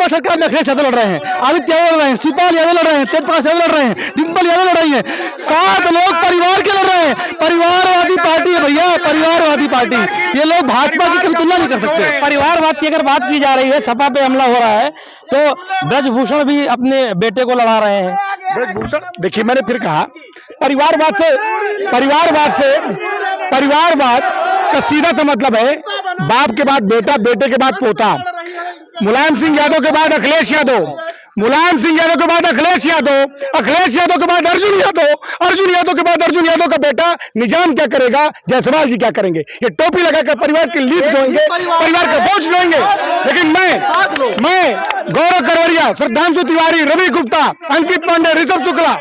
सरकार में अखिलेश यादव लड़ रहे हैं, आदित्य यादव लड़ रहे हैं, शिवपाल यादव लड़ रहे हैं, तेजप्रकाश यादव लड़ रहे हैं, डिम्पल यादव लड़ रही है। 7 लोग परिवार के लड़ रहे हैं। परिवारवादी पार्टी है भैया, परिवारवादी पार्टी। ये लोग भाजपा की कभी तुलना नहीं कर सकते। परिवारवाद की अगर बात की जा रही है, सपा पे हमला हो रहा है, तो ब्रजभूषण भी अपने बेटे को लड़ा रहे हैं। ब्रजभूषण, देखिए मैंने फिर कहा परिवारवाद का सीधा सा मतलब है बाप के बाद बेटा, बेटे के बाद पोता। मुलायम सिंह यादव के बाद अखिलेश यादव, मुलायम सिंह यादव के बाद अखिलेश यादव, अखिलेश यादव के बाद अर्जुन यादव, अर्जुन यादव के बाद अर्जुन यादव का बेटा निजाम क्या करेगा, जायसवाल जी क्या करेंगे। ये टोपी लगाकर परिवार की लीड ढोएंगे, परिवार का बोझ ढोएंगे। लेकिन मैं गौरव करवरिया, श्रद्धांशु तिवारी, रवि गुप्ता, अंकित पांडे, ऋषभ शुक्ला,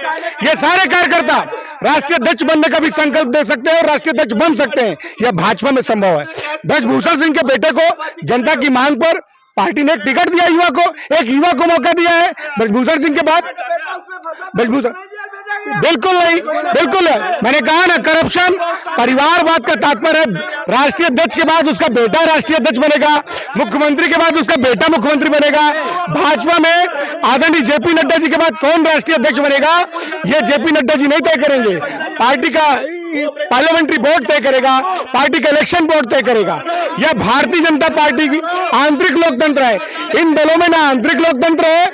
ये सारे कार्यकर्ता राष्ट्रीय अध्यक्ष बनने का भी संकल्प दे सकते हैं और राष्ट्रीय अध्यक्ष बन सकते हैं। यह भाजपा में संभव है। ब्रजभूषण सिंह के बेटे को जनता की मांग पर पार्टी ने एक टिकट दिया, युवा को, एक युवा को मौका दिया है। ब्रजभूषण सिंह के बाद ब्रजभूषण बिल्कुल नहीं। मैंने कहा ना, करप्शन, परिवारवाद का तात्पर्य है राष्ट्रीय अध्यक्ष के बाद उसका बेटा राष्ट्रीय अध्यक्ष बनेगा, मुख्यमंत्री के बाद उसका बेटा मुख्यमंत्री बनेगा। भाजपा में आदरणीय जेपी नड्डा जी के बाद कौन राष्ट्रीय अध्यक्ष बनेगा, ये जेपी नड्डा जी नहीं तय करेंगे। पार्टी का पार्लियामेंट्री बोर्ड तय करेगा, पार्टी का इलेक्शन बोर्ड तय करेगा। यह भारतीय जनता पार्टी की आंतरिक लोकतंत्र है। इन दलों में ना आंतरिक लोकतंत्र है,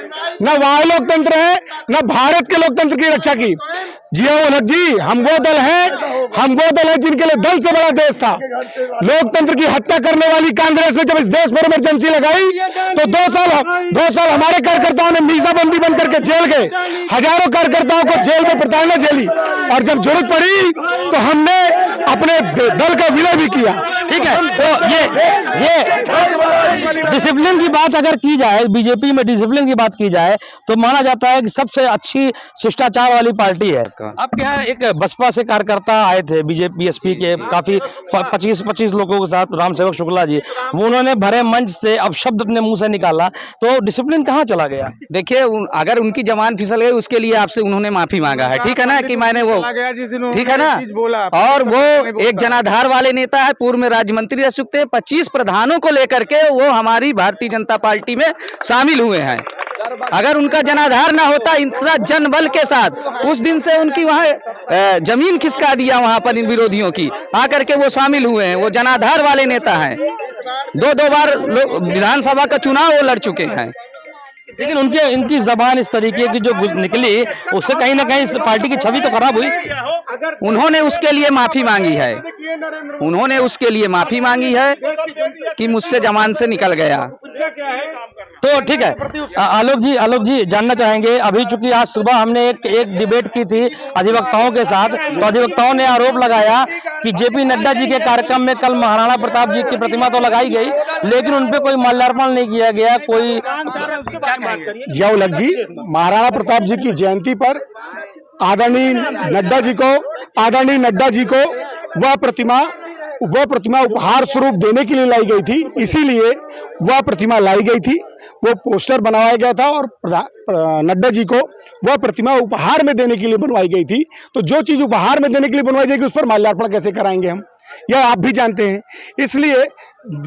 न बाह्य लोकतंत्र है, न भारत के लोकतंत्र की रक्षा की। जी हाँ उलग जी, हम वो दल है जिनके लिए दल से बड़ा देश था। लोकतंत्र की हत्या करने वाली कांग्रेस ने जब इस देश पर इमरजेंसी लगाई, तो 2 साल हमारे कार्यकर्ताओं ने मीसाबंदी बन करके जेल गए। हजारों कार्यकर्ताओं को जेल में प्रताड़ना झेली, और जब जरूरत पड़ी तो हमने अपने दल का विलय भी किया। ठीक है, तो ये डिसिप्लिन की बात अगर की जाए, बीजेपी में डिसिप्लिन की बात की जाए, तो माना जाता है कि सबसे अच्छी शिष्टाचार वाली पार्टी है। आपके यहाँ एक बसपा से कार्यकर्ता आए थे, बीएसपी के काफी 25 लोगों के साथ, राम सेवक शुक्ला जी, वो उन्होंने भरे मंच से अपशब्द अपने मुंह से निकाला, तो डिसिप्लिन कहाँ चला गया? देखिए अगर उनकी जबान फिसल गई, उसके लिए आपसे उन्होंने माफी मांगा है, ठीक है ना, कि मैंने वो, ठीक है ना। और वो एक जनाधार वाले नेता है, पूर्व में राज्य मंत्री रह चुके हैं, 25 प्रधानों को लेकर के वो हमारी भारतीय जनता पार्टी में शामिल हुए हैं। अगर उनका जनाधार ना होता इतना जनबल के साथ, उस दिन से उनकी वहाँ जमीन खिसका दिया वहाँ पर इन विरोधियों की, आकर के वो शामिल हुए हैं। वो जनाधार वाले नेता हैं, 2 बार विधानसभा का चुनाव वो लड़ चुके हैं। लेकिन इनकी जबान इस तरीके की जो निकली, उससे कहीं ना कहीं इस पार्टी की छवि तो खराब हुई। उन्होंने उसके लिए माफी मांगी है, उन्होंने उसके लिए माफी मांगी है कि मुझसे जबान से निकल गया। तो ठीक है, आलोक जी जानना चाहेंगे, अभी चूंकि आज सुबह हमने एक डिबेट की थी अधिवक्ताओं के साथ, तो अधिवक्ताओं ने आरोप लगाया कि जेपी नड्डा जी के कार्यक्रम में कल महाराणा प्रताप जी की प्रतिमा तो लगाई गई, लेकिन उनपे कोई माल्यार्पण नहीं किया गया। कोई जिया उलग जी, महाराणा प्रताप जी की जयंती पर आदरणीय नड्डा जी को वह प्रतिमा वह प्रतिमा उपहार स्वरूप देने के लिए लाई गई थी, इसीलिए वह प्रतिमा लाई गई थी। वो पोस्टर बनवाया गया था और नड्डा जी को वह प्रतिमा उपहार में देने के लिए बनवाई गई थी। तो जो चीज़ उपहार में देने के लिए बनवाई जाएगी उस पर माल्यार्पण कैसे कराएंगे हम, यह आप भी जानते हैं। इसलिए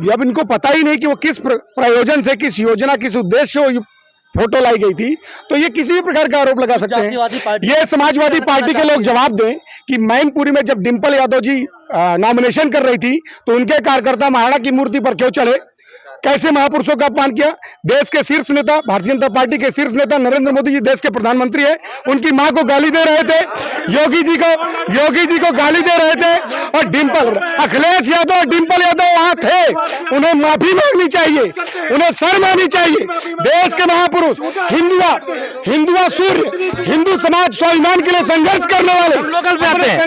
जब इनको पता ही नहीं कि वो किस प्रयोजन से, किस योजना, किस उद्देश्य से फोटो लाई गई थी, तो ये किसी भी प्रकार का आरोप लगा सकते हैं। ये समाजवादी पार्टी के लोग जवाब दें कि मैनपुरी में जब डिंपल यादव जी नॉमिनेशन कर रही थी तो उनके कार्यकर्ता महाराणा की मूर्ति पर क्यों चढ़े, कैसे महापुरुषों का अपमान किया। देश के शीर्ष नेता, भारतीय जनता पार्टी के शीर्ष नेता नरेंद्र मोदी जी देश के प्रधानमंत्री हैं, उनकी मां को गाली दे रहे थे, योगी जी को गाली दे रहे थे। और डिंपल, अखिलेश यादव और डिंपल यादव वहां थे, उन्हें माफी मांगनी चाहिए, उन्हें शर्म आनी चाहिए। देश के महापुरुष, हिंदुआ सूर्य, हिंदू समाज स्वाभिमान के लिए संघर्ष करने वाले लोकल पे आते हैं।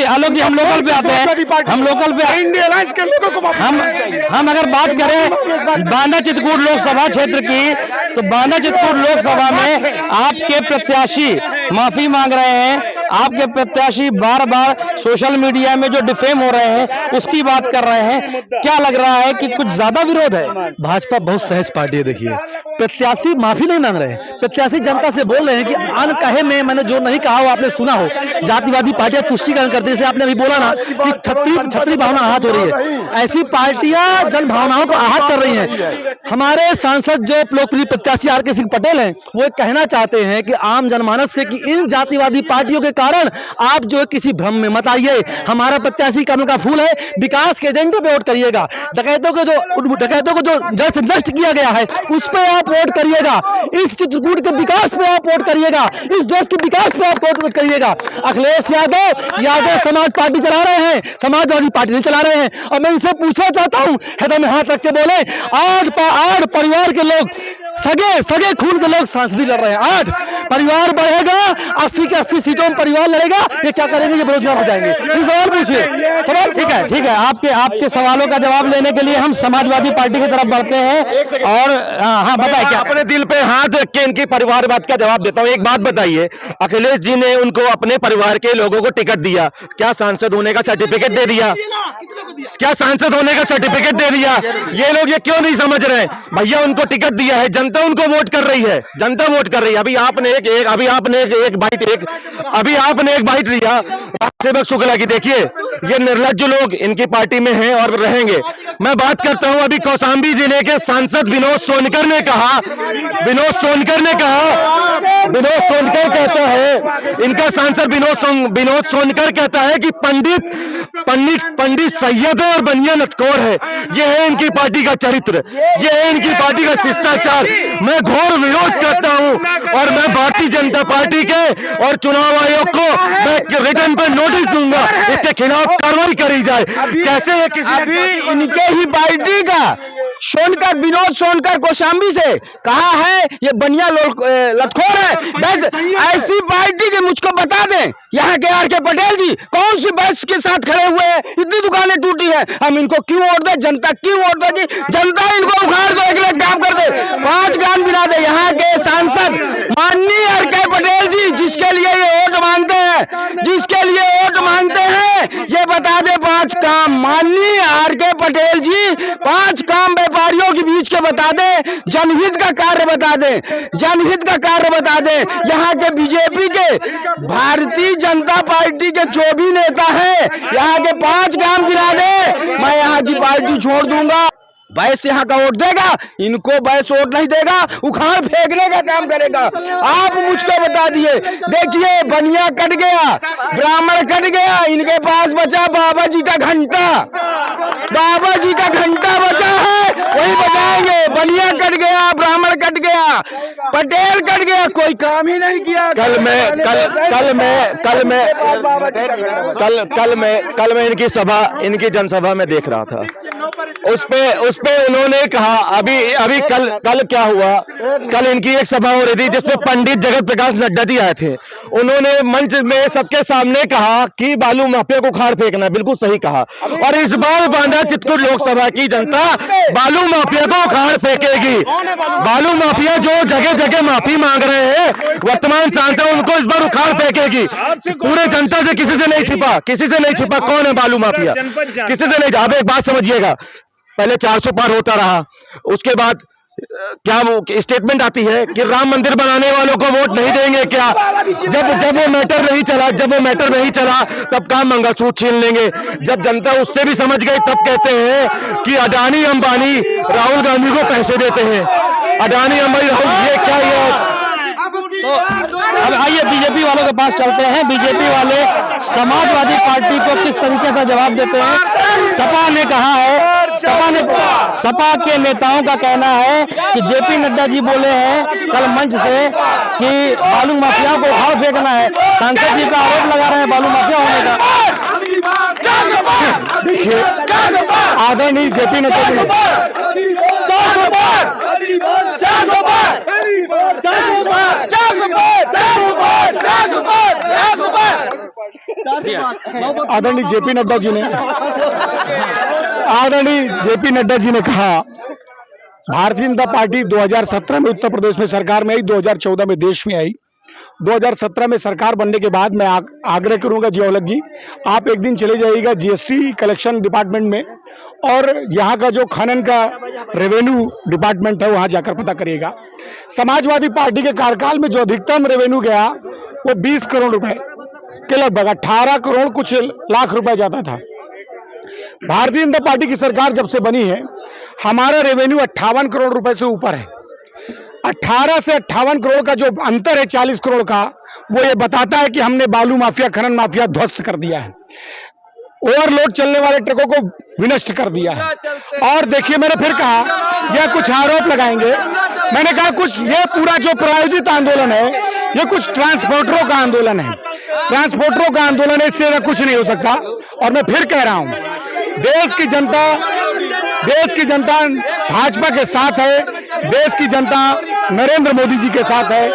आलोक जी हम लोकल पे आते हैं। हम लोकल पे इंडिया अलायंस के लोगों को हम अगर बात करें बांदा चित्रकूट लोकसभा क्षेत्र की, तो बांदा चित्रकूट लोकसभा में आपके प्रत्याशी माफी मांग रहे हैं। आपके प्रत्याशी बार बार सोशल मीडिया में जो डिफेम हो रहे हैं उसकी बात कर रहे हैं। क्या लग रहा है कि कुछ ज्यादा विरोध है? भाजपा बहुत सहज पार्टी है। देखिए, प्रत्याशी माफी नहीं मांग रहे हैं, प्रत्याशी जनता से बोल रहे हैं कि अन कहे में मैंने जो नहीं कहा वो आपने सुना हो। जातिवादी पार्टियां तुष्टिकरण करती है, जैसे आपने अभी बोला ना कि छत्री भावना आहत हो रही है, ऐसी पार्टियां जन भावनाओं को आहत कर रही हैं। हमारे सांसद जो लोकप्रिय प्रत्याशी आर के सिंह पटेल हैं, वो एक कहना चाहते हैं कि आम जनमानस से कि इन जातिवादी पार्टियों के कारण आप जो है किसी भ्रम में मत आइए। हमारा प्रत्याशी कमल का फूल है, विकास के एजेंडे पे वोट करिएगा। डकैतों को जो जड़ से नष्ट किया गया है उस पे आप वोट करिएगा। इस चित्रकूट के विकास पे आप वोट करिएगा, इस देश के विकास पे आप वोट करिएगा। अखिलेश यादव समाज पार्टी चला रहे हैं, समाजवादी पार्टी नहीं चला रहे हैं। और मैं इनसे पूछना चाहता हूं, हृदय में हाथ रख के बोले, आठ परिवार के लोग, सगे खून के लोग सांसदी लड़ रहे हैं। 8 परिवार बढ़ेगा, 80 के 80 सीटों में परिवार लड़ेगा, ये क्या करेंगे? ये बेरोजगार हो जाएंगे। सवाल पूछिए, सवाल। ठीक है। आपके सवालों का जवाब लेने के लिए हम समाजवादी पार्टी की तरफ बढ़ते हैं। और हाँ, बताइए क्या अपने दिल पे हाथ रख के इनकी परिवारवाद का जवाब देता हूँ। एक बात बताइए, अखिलेश जी ने उनको अपने परिवार के लोगों को टिकट दिया, क्या सांसद होने का सर्टिफिकेट दे दिया? क्या सांसद होने का सर्टिफिकेट दे दिया? ये लोग ये क्यों नहीं समझ रहे हैं? भैया उनको टिकट दिया है, जनता उनको वोट कर रही है, जनता वोट कर रही है। अभी आपने एक बाइट लिया सेवक शुक्ला की। देखिए, ये निर्लज्ज लोग इनकी पार्टी में हैं और रहेंगे। मैं बात करता हूं, अभी कौशाम्बी जिले के सांसद विनोद सोनकर कहता है, इनका सांसद विनोद सोनकर कहता है कि पंडित सैयद और बनिया नटखोर है। ये है इनकी पार्टी का चरित्र, ये है इनकी पार्टी का शिष्टाचार। मैं घोर विरोध करता हूं और मैं भारतीय जनता पार्टी के और चुनाव आयोग को मैं रिटर्न पर नोटिस दूंगा, इसके खिलाफ कार्रवाई करी जाए। कैसे ये अभी इनके ही पार्टी का सोनकर, विनोद सोनकर कौशाम्बी से कहा है ये बनिया लतखोर है। बस ऐसी पार्टी के मुझको बता दें, यहाँ के आर के पटेल जी कौन सी बस के साथ खड़े हुए हैं? इतनी दुकानें टूटी हैं, हम इनको क्यों वोट दें? जनता क्यों वोट देगी? जनता इनको उखाड़ दो, एक काम कर दे, 5 काम गिना दे। यहाँ के सांसद माननीय आर के पटेल जी, जिसके लिए ये वोट मांगते हैं, ये बता दे 5 काम। माननीय आर के पटेल जी 5 काम व्यापारियों के बीच के बता दे, जनहित का कार्य बता दे। यहाँ के बीजेपी के, भारतीय जनता पार्टी के जो भी नेता है, यहाँ के 5 काम गिरा दे, मैं यहाँ की पार्टी छोड़ दूंगा। बैस यहाँ का वोट देगा, इनको बैस वोट नहीं देगा, उखाड़ फेंकने का काम करेगा। आप मुझको बता दिए। देखिए, बनिया कट गया, ब्राह्मण कट गया, इनके पास बचा बाबा जी का घंटा बचा है, वही बजाएंगे। बनिया कट गया, ब्राह्मण कट गया, पटेल कट गया, कोई काम ही नहीं किया। कल मैं इनकी जनसभा में देख रहा था। उस पे उन्होंने कहा अभी कल क्या हुआ, कल इनकी एक सभा हो रही थी जिसमें पंडित जगत प्रकाश नड्डा जी आए थे। उन्होंने मंच में सबके सामने कहा कि बालू माफिया को उखाड़ फेंकना, बिल्कुल सही कहा। और इस बार बांदा चित्रकूट लोकसभा की जनता बालू माफिया को उखाड़ फेंकेगी। बालू माफिया जो जगह जगह माफी मांग रहे हैं वर्तमान सांसद, उनको इस बार उखाड़ फेंकेगी। पूरे जनता से किसी से नहीं छिपा कौन है बालू माफिया, किसी से नहीं। अब एक बात समझिएगा, पहले 400 पार होता रहा, उसके बाद क्या वो स्टेटमेंट आती है कि राम मंदिर बनाने वालों को वोट नहीं देंगे क्या। जब वो मैटर नहीं चला तब काम मंगलसूत्र छीन लेंगे। जब जनता उससे भी समझ गई तब कहते हैं कि अडानी अंबानी राहुल गांधी को पैसे देते हैं। अडानी अंबानी राहुल, ये क्या है। तो अब आइए बीजेपी वालों के पास चलते हैं। बीजेपी वाले समाजवादी पार्टी को किस तरीके का जवाब देते हैं। सपा ने कहा है, सपा के नेताओं का कहना है कि जेपी नड्डा जी बोले हैं कल मंच से कि बालू माफिया को उखाड़ फेंकना है। सांसद जी का आरोप लगा रहे हैं बालू माफिया होने का। देखिए, आदरणीय जेपी नड्डा जी आदरणीय जेपी नड्डा जी ने कहा भारतीय जनता पार्टी 2017 में उत्तर प्रदेश में सरकार में आई, 2014 में देश में आई। 2017 में सरकार बनने के बाद मैं आग्रह करूंगा जियोलक जी, आप एक दिन चले जाइएगा जीएसटी कलेक्शन डिपार्टमेंट में और यहाँ का जो खनन का रेवेन्यू डिपार्टमेंट है वहाँ जाकर पता करिएगा। समाजवादी पार्टी के कार्यकाल में जो अधिकतम रेवेन्यू गया वो 20 करोड़ रुपए के लगभग 18 करोड़ कुछ लाख रुपए जाता था। भारतीय जनता पार्टी की सरकार जब से बनी है हमारा रेवेन्यू 58 करोड़ रुपए से ऊपर है। 18 से 58 करोड़ का जो अंतर है 40 करोड़ का, वो ये बताता है कि हमने बालू माफिया खनन माफिया ध्वस्त कर दिया है, ओवरलोड चलने वाले ट्रकों को विनष्ट कर दिया है। और देखिए, मैंने फिर कहा यह कुछ आरोप लगाएंगे, मैंने कहा कुछ ये पूरा जो प्रायोजित आंदोलन है ये कुछ ट्रांसपोर्टरों का आंदोलन है, ट्रांसपोर्टरों का आंदोलन है, इससे कुछ नहीं हो सकता। और मैं फिर कह रहा हूं, देश की जनता भाजपा के साथ है, देश की जनता नरेंद्र मोदी जी के साथ है,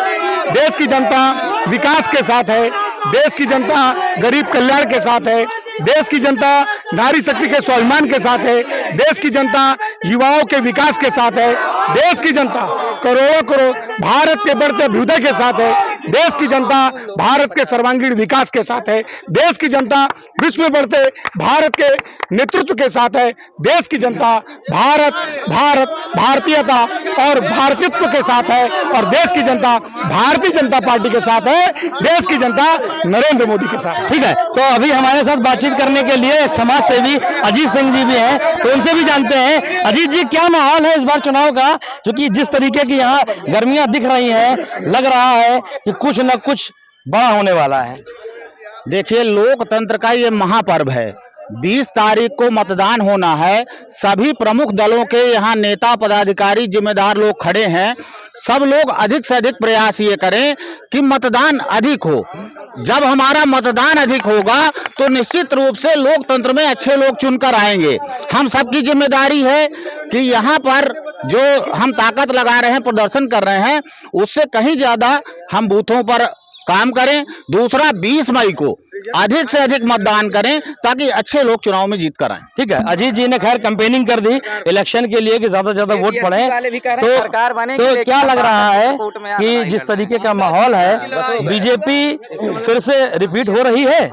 देश की जनता विकास के साथ है, देश की जनता गरीब कल्याण के साथ है, देश की जनता नारी शक्ति के स्वाभिमान के साथ है, देश की जनता युवाओं के विकास के साथ है, देश की जनता करोड़ों करोड़ भारत के बढ़ते अभ्युदय के साथ है, देश की जनता भारत के सर्वांगीण विकास के साथ है, देश की जनता विश्व में बढ़ते भारत के नेतृत्व के साथ है, देश की जनता भारतीयता और भारतीयत्व के साथ है, और देश की जनता भारतीय जनता पार्टी के साथ है, देश की जनता नरेंद्र मोदी के साथ। ठीक है, तो अभी हमारे साथ बातचीत करने के लिए समाज सेवी अजीत सिंह जी भी हैं, तो उनसे भी जानते हैं। अजीत जी, क्या माहौल है इस बार चुनाव का, क्योंकि जिस तरीके की यहाँ गर्मियां दिख रही हैं, लग रहा है कि कुछ न कुछ बड़ा होने वाला है। देखिए, लोकतंत्र का ये महापर्व है। 20 तारीख को मतदान होना है। सभी प्रमुख दलों के यहाँ नेता पदाधिकारी जिम्मेदार लोग खड़े हैं। सब लोग अधिक से अधिक प्रयास ये करें कि मतदान अधिक हो। जब हमारा मतदान अधिक होगा तो निश्चित रूप से लोकतंत्र में अच्छे लोग चुनकर आएंगे। हम सबकी जिम्मेदारी है कि यहाँ पर जो हम ताकत लगा रहे हैं, प्रदर्शन कर रहे हैं, उससे कहीं ज़्यादा हम बूथों पर काम करें। दूसरा, 20 मई को अधिक से अधिक मतदान करें ताकि अच्छे लोग चुनाव में जीत कर आए। ठीक है, अजीत जी ने खैर कैंपेनिंग कर दी इलेक्शन के लिए कि ज्यादा से ज्यादा वोट पड़े, तो क्या लग रहा है कि जिस तरीके का माहौल है बीजेपी फिर से रिपीट हो रही है?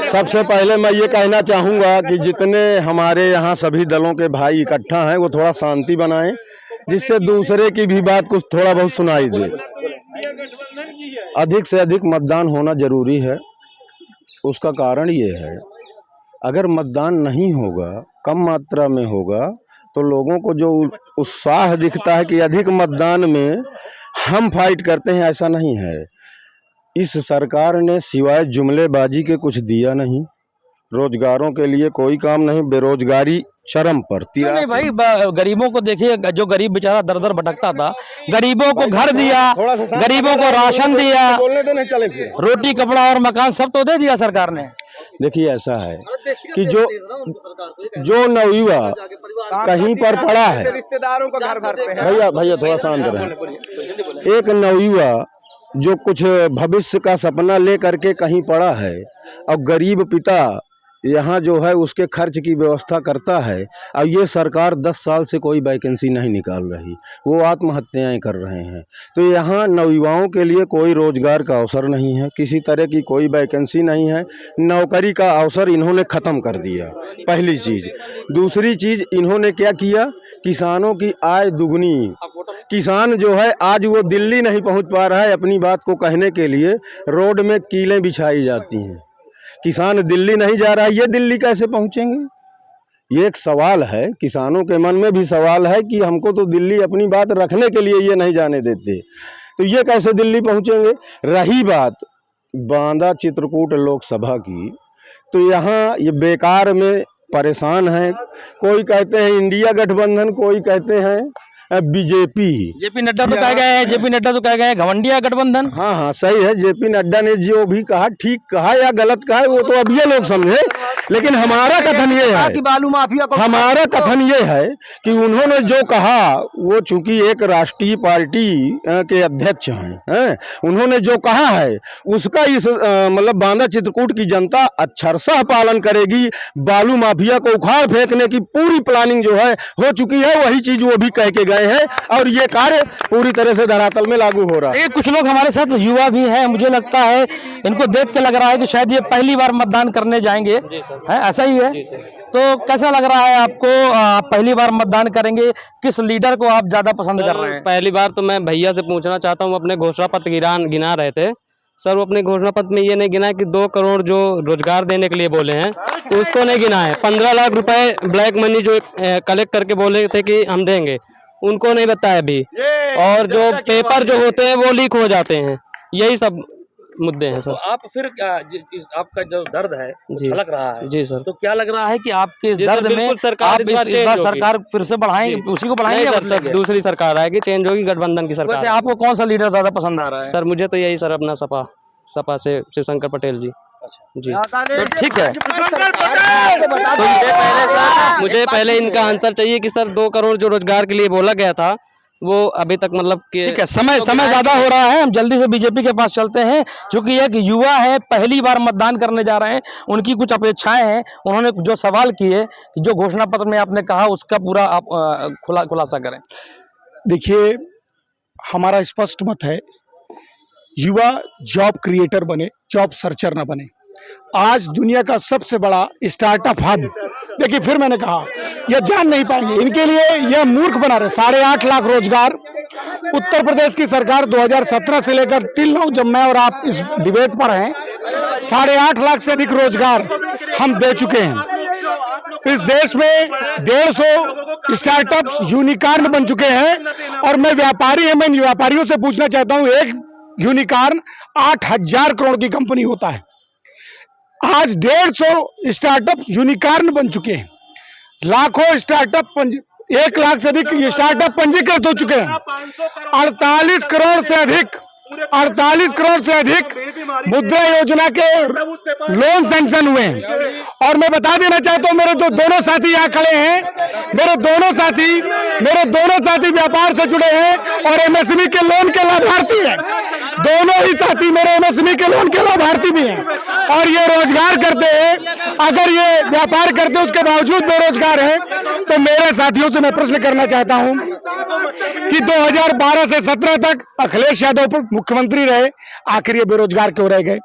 सबसे पहले मैं ये कहना चाहूँगा कि जितने हमारे यहाँ सभी दलों के भाई इकट्ठा हैं वो थोड़ा शांति बनाएं, जिससे दूसरे की भी बात कुछ थोड़ा बहुत सुनाई दे। अधिक से अधिक मतदान होना जरूरी है। उसका कारण ये है, अगर मतदान नहीं होगा, कम मात्रा में होगा, तो लोगों को जो उत्साह दिखता है कि अधिक मतदान में हम फाइट करते हैं, ऐसा नहीं है। इस सरकार ने सिवाय जुमलेबाजी के कुछ दिया नहीं। रोजगारों के लिए कोई काम नहीं, बेरोजगारी चरम पर। नहीं भाई, गरीबों को देखिए, जो गरीब बेचारा दर दर भटकता था, गरीबों को घर दिया, गरीबों को राशन दिया, रोटी कपड़ा और मकान सब तो दे दिया सरकार ने। देखिए ऐसा है कि जो नवयुवा कहीं पर पड़ा है, रिश्तेदारों का घर भर पे है। भैया भैया थोड़ा शांत रहे। एक नवयुवा जो कुछ भविष्य का सपना ले करके कहीं पड़ा है और गरीब पिता यहाँ जो है उसके खर्च की व्यवस्था करता है, और ये सरकार 10 साल से कोई वैकेंसी नहीं निकाल रही, वो आत्महत्याएं कर रहे हैं। तो यहाँ नवयुवाओं के लिए कोई रोजगार का अवसर नहीं है, किसी तरह की कोई वैकेंसी नहीं है, नौकरी का अवसर इन्होंने ख़त्म कर दिया, पहली चीज़। दूसरी चीज़ इन्होंने क्या किया, किसानों की आय दुगनी। किसान जो है आज वो दिल्ली नहीं पहुँच पा रहा है, अपनी बात को कहने के लिए रोड में कीलें बिछाई जाती हैं। किसान दिल्ली नहीं जा रहा है, ये दिल्ली कैसे पहुंचेंगे? ये एक सवाल है, किसानों के मन में भी सवाल है कि हमको तो दिल्ली अपनी बात रखने के लिए ये नहीं जाने देते, तो ये कैसे दिल्ली पहुंचेंगे? रही बात बांदा चित्रकूट लोकसभा की, तो यहाँ ये बेकार में परेशान हैं। कोई कहते हैं इंडिया गठबंधन, कोई कहते हैं बीजेपी। जेपी नड्डा तो कह गए हैं, जेपी नड्डा तो कह गए हैं घमंडिया गठबंधन। हाँ हाँ सही है, जेपी नड्डा ने जो भी कहा ठीक कहा या गलत कहा वो तो अब ये लोग समझे, लेकिन हमारा कथन ये है कि बालू माफिया को हमारा कथन ये है कि उन्होंने जो कहा वो चूंकि एक राष्ट्रीय पार्टी के अध्यक्ष हैं, उन्होंने जो कहा है उसका इस मतलब बांदा चित्रकूट की जनता अक्षरशः पालन करेगी। बालू माफिया को उखाड़ फेंकने की पूरी प्लानिंग जो है हो चुकी है, वही चीज वो भी कह के गए हैं और ये कार्य पूरी तरह से धरातल में लागू हो रहा है। कुछ लोग हमारे साथ युवा भी हैं, मुझे लगता है इनको देख के लग रहा है कि शायद ये पहली बार मतदान करने जाएंगे, है ऐसा ही है? तो कैसा लग रहा है आपको? पहली बार मतदान करेंगे, किस लीडर को आप ज्यादा पसंद कर रहे हैं? पहली बार तो मैं भैया से पूछना चाहता हूँ, अपने घोषणा पत्र गिना रहे थे सर, वो अपने घोषणा पत्र में ये नहीं गिना कि 2 करोड़ जो रोजगार देने के लिए बोले हैं तो उसको नहीं गिना है। 15 लाख रुपए ब्लैक मनी जो कलेक्ट करके बोले थे कि हम देंगे, उनको नहीं बताया अभी, और जो पेपर जो होते हैं वो लीक हो जाते हैं, यही सब मुद्दे हैं सर। तो आप फिर आपका जो दर्द है छलक रहा है जी सर, तो क्या लग रहा है कि आपके इस जी सर, दर्द में बिल्कुल सरकार आप इस बार इस change बार होगी। सरकार फिर से बढ़ाएंगे, उसी को बढ़ाएंगे नहीं या सर, बदलेंगे? दूसरी सरकार आएगी, चेंज होगी, गठबंधन की सरकार। वैसे आपको कौन सा लीडर ज्यादा पसंद आ रहा है? सर मुझे तो यही सर अपना सपा से शिवशंकर पटेल जी। जी तो ठीक है, तो मुझे पहले इनका आंसर चाहिए कि सर 2 करोड़ जो रोजगार के लिए बोला गया था वो अभी तक मतलब कि ठीक है, समय ज्यादा हो रहा है, हम जल्दी से बीजेपी के पास चलते हैं। चूंकि एक युवा है, पहली बार मतदान करने जा रहे हैं, उनकी कुछ अपेक्षाएं हैं, उन्होंने जो सवाल किए कि जो घोषणा पत्र में आपने कहा उसका पूरा आप खुलासा करें। देखिए हमारा स्पष्ट मत है, युवा जॉब क्रिएटर बने, जॉब सर्चर ना बने। आज दुनिया का सबसे बड़ा स्टार्टअप हब, देखिए फिर मैंने कहा ये जान नहीं पाएंगे, इनके लिए यह मूर्ख बना रहे। 8.5 लाख रोजगार उत्तर प्रदेश की सरकार 2017 से लेकर टिल नाउ, जब मैं और आप इस डिबेट पर हैं, 8.5 लाख से अधिक रोजगार हम दे चुके हैं। इस देश में 150 स्टार्टअप्स यूनिकॉर्न बन चुके हैं, और मैं व्यापारी है, मैं व्यापारियों से पूछना चाहता हूं, एक यूनिकॉर्न 8000 करोड़ की कंपनी होता है। आज 150 स्टार्टअप यूनिकॉर्न बन चुके हैं, लाखों स्टार्टअप 1 लाख से अधिक स्टार्टअप पंजीकृत हो चुके हैं। 48 करोड़ से अधिक मुद्रा योजना के लोन सैंक्शन हुए हैं। और मैं बता देना चाहता हूं, मेरे जो दोनों साथी यहाँ खड़े हैं, मेरे दोनों साथी व्यापार से जुड़े हैं और एमएसएमई के लोन के लाभार्थी हैं। दोनों ही साथी मेरे एमएसएमई के लोन के लाभार्थी भी हैं, और ये रोजगार करते हैं। अगर ये व्यापार करते उसके बावजूद बेरोजगार हैं, तो मेरे साथियों से मैं प्रश्न करना चाहता हूं कि 2012 से 17 तक अखिलेश यादव मुख्यमंत्री रहे, आखिर ये बेरोजगार क्यों रह गए?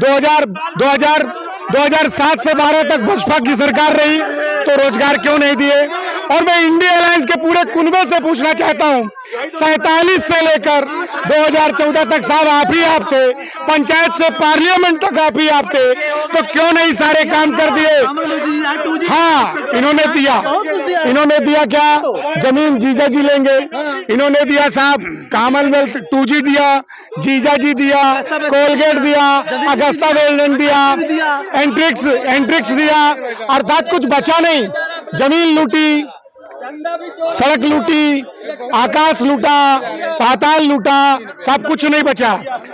2007 से 12 तक बसपा की सरकार रही, तो रोजगार क्यों नहीं दिए? और मैं इंडिया अलायंस के पूरे कुनबे से पूछना चाहता हूं, 47 से लेकर 2014 तक साहब आप थे, पंचायत से पार्लियामेंट तक आप थे, तो क्यों नहीं सारे काम कर दिए? हाँ, इन्होंने दिया क्या? जमीन जीजा जी लेंगे, इन्होंने दिया साहब कॉमनवेल्थ 2G दिया, जीजा जी दिया, कोलगेट दिया, अगस्ता वेल्डेन दिया, एंट्रिक्स दिया, अर्थात कुछ बचा नहीं। जमीन लूटी, सड़क लूटी, आकाश लूटा, पाताल लूटा, सब कुछ नहीं बचा,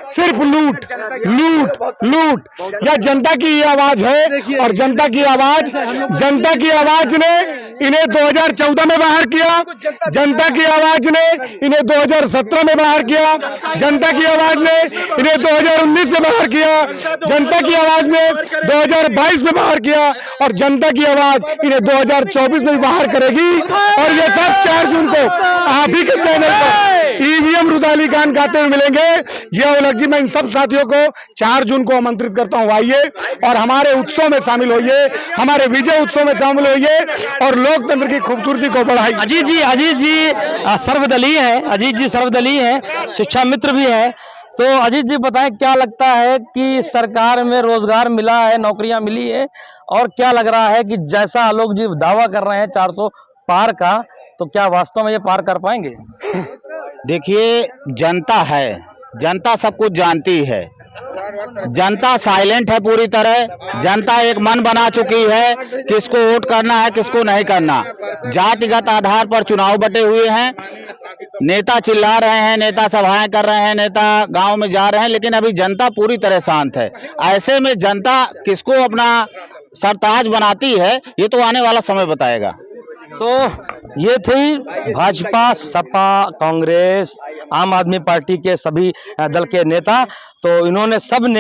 सिर्फ लूट लूट लूट। यह जनता की ये आवाज है और जनता की आवाज ने इन्हें 2014 में बाहर किया, जनता की आवाज ने इन्हें 2017 में बाहर किया, जनता की आवाज ने इन्हें 2019 में बाहर किया, जनता की आवाज ने 2022 में बाहर किया और जनता की आवाज इन्हें 2024 में बाहर करेगी। और ये सब 4 जून को आप ही के चैनल पर ईवीएम रुदाली गान गाते हुए मिलेंगे। जिया उलग जी, मैं इन सब साथियों को 4 जून को आमंत्रित करता हूँ, आइए और हमारे उत्सव में शामिल होइए, हमारे विजय उत्सव में शामिल होइए और लोकतंत्र की खूबसूरती को बढ़ाइए। अजीत जी सर्वदलीय है, अजीत जी सर्वदलीय है, शिक्षा मित्र भी है। तो अजीत जी बताएं, क्या लगता है कि सरकार में रोजगार मिला है, नौकरियां मिली है, और क्या लग रहा है कि जैसा आलोक जी दावा कर रहे हैं 400 पार का, तो क्या वास्तव में ये पार कर पाएंगे? देखिए, जनता है, जनता सब कुछ जानती है, जनता साइलेंट है पूरी तरह। जनता एक मन बना चुकी है किसको वोट करना है, किसको नहीं करना। जातिगत आधार पर चुनाव बटे हुए हैं, नेता चिल्ला रहे हैं, नेता सभाएं कर रहे हैं, नेता गांव में जा रहे हैं, लेकिन अभी जनता पूरी तरह शांत है। ऐसे में जनता किसको अपना सरताज बनाती है, ये तो आने वाला समय बताएगा। तो ये थी भाजपा, सपा, कांग्रेस, आम आदमी पार्टी के सभी दल के नेता। तो इन्होंने सब ने